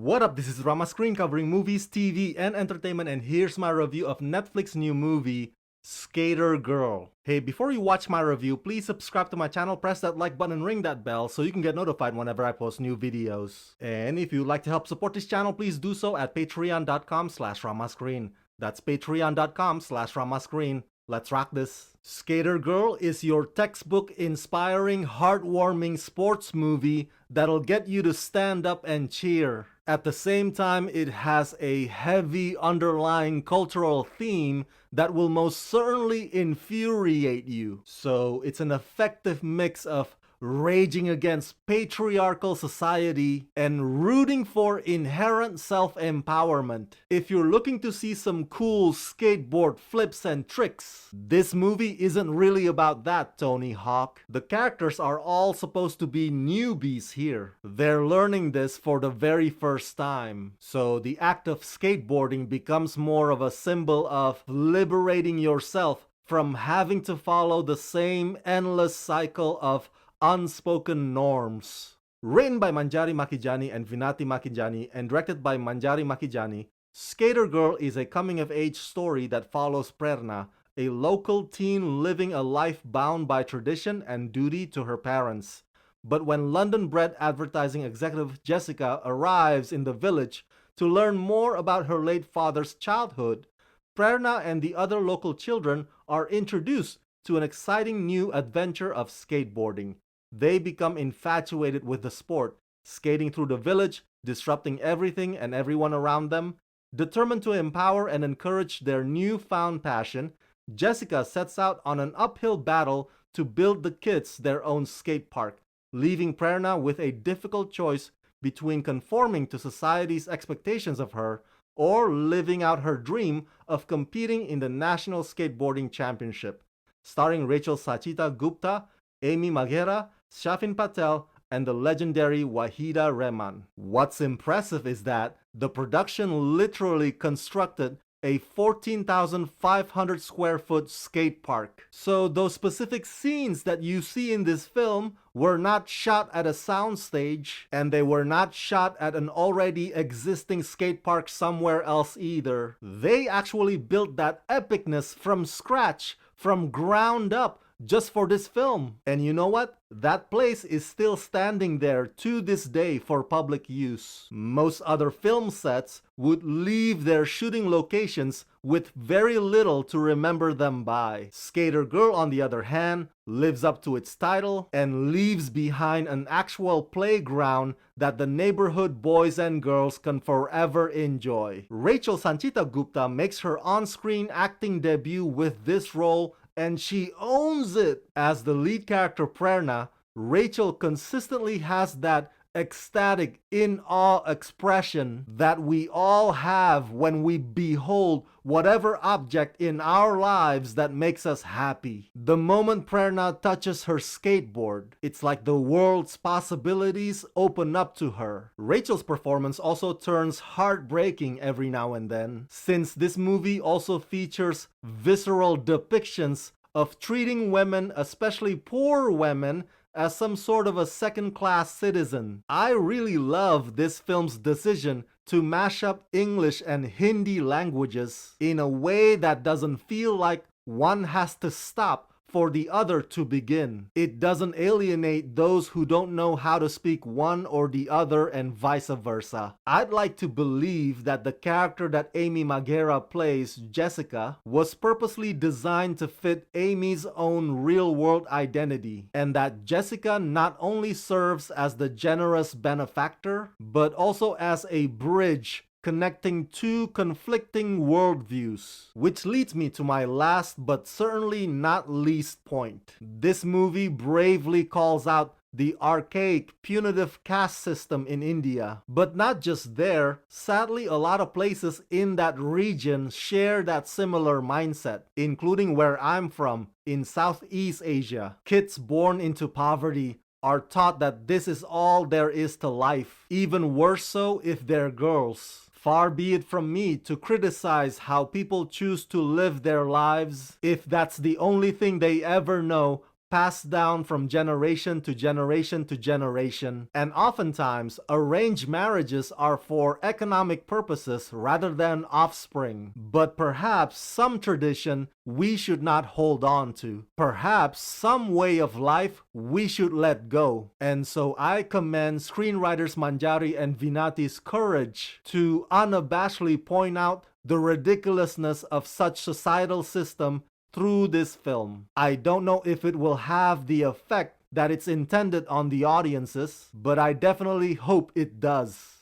What up, this is Rama Screen covering movies, TV, and entertainment, and here's my review of Netflix's new movie, Skater Girl. Hey, before you watch my review, please subscribe to my channel, press that like button, and ring that bell so you can get notified whenever I post new videos. And if you'd like to help support this channel, please do so at patreon.com/ramascreen. That's patreon.com/ramascreen. Let's rock this. Skater Girl is your textbook inspiring, heartwarming sports movie that'll get you to stand up and cheer. At the same time, it has a heavy underlying cultural theme that will most certainly infuriate you. So it's an effective mix of raging against patriarchal society and rooting for inherent self-empowerment. If you're looking to see some cool skateboard flips and tricks, this movie isn't really about that, Tony Hawk. The characters are all supposed to be newbies here. They're learning this for the very first time. So the act of skateboarding becomes more of a symbol of liberating yourself from having to follow the same endless cycle of unspoken norms. Written by Manjari Makijani and Vinati Makijani and directed by Manjari Makijani, Skater Girl is a coming-of-age story that follows Prerna, a local teen living a life bound by tradition and duty to her parents. But when London-bred advertising executive Jessica arrives in the village to learn more about her late father's childhood, Prerna and the other local children are introduced to an exciting new adventure of skateboarding. They become infatuated with the sport, skating through the village, disrupting everything and everyone around them. Determined to empower and encourage their newfound passion, Jessica sets out on an uphill battle to build the kids their own skate park, leaving Prerna with a difficult choice between conforming to society's expectations of her or living out her dream of competing in the National Skateboarding Championship. Starring Rachel Sachita Gupta, Amy Maghera, Shafin Patel, and the legendary Wahida Rehman. What's impressive is that the production literally constructed a 14,500 square foot skate park. So those specific scenes that you see in this film were not shot at a soundstage, and they were not shot at an already existing skate park somewhere else either. They actually built that epicness from scratch, from ground up, just for this film. And you know what? That place is still standing there to this day for public use. Most other film sets would leave their shooting locations with very little to remember them by. Skater Girl, on the other hand, lives up to its title and leaves behind an actual playground that the neighborhood boys and girls can forever enjoy. Rachel Sanchita Gupta makes her on-screen acting debut with this role, and she owns it. As the lead character Prerna, Rachel consistently has that ecstatic, in-awe expression that we all have when we behold whatever object in our lives that makes us happy. The moment Prerna touches her skateboard, it's like the world's possibilities open up to her. Rachel's performance also turns heartbreaking every now and then, since this movie also features visceral depictions of treating women, especially poor women, as some sort of a second-class citizen. I really love this film's decision to mash up English and Hindi languages in a way that doesn't feel like one has to stop for the other to begin. It doesn't alienate those who don't know how to speak one or the other, and vice versa. I'd like to believe that the character that Amy Maghera plays, Jessica, was purposely designed to fit Amy's own real-world identity, and that Jessica not only serves as the generous benefactor, but also as a bridge connecting two conflicting worldviews. Which leads me to my last but certainly not least point. This movie bravely calls out the archaic punitive caste system in India. But not just there, sadly a lot of places in that region share that similar mindset, including where I'm from, in Southeast Asia. Kids born into poverty are taught that this is all there is to life, even worse so if they're girls. Far be it from me to criticize how people choose to live their lives if that's the only thing they ever know passed down from generation to generation to generation, and oftentimes arranged marriages are for economic purposes rather than offspring. But perhaps some tradition we should not hold on to. Perhaps some way of life we should let go. And so I commend screenwriters Manjari and Vinati's courage to unabashedly point out the ridiculousness of such societal system through this film. I don't know if it will have the effect that it's intended on the audiences, but I definitely hope it does.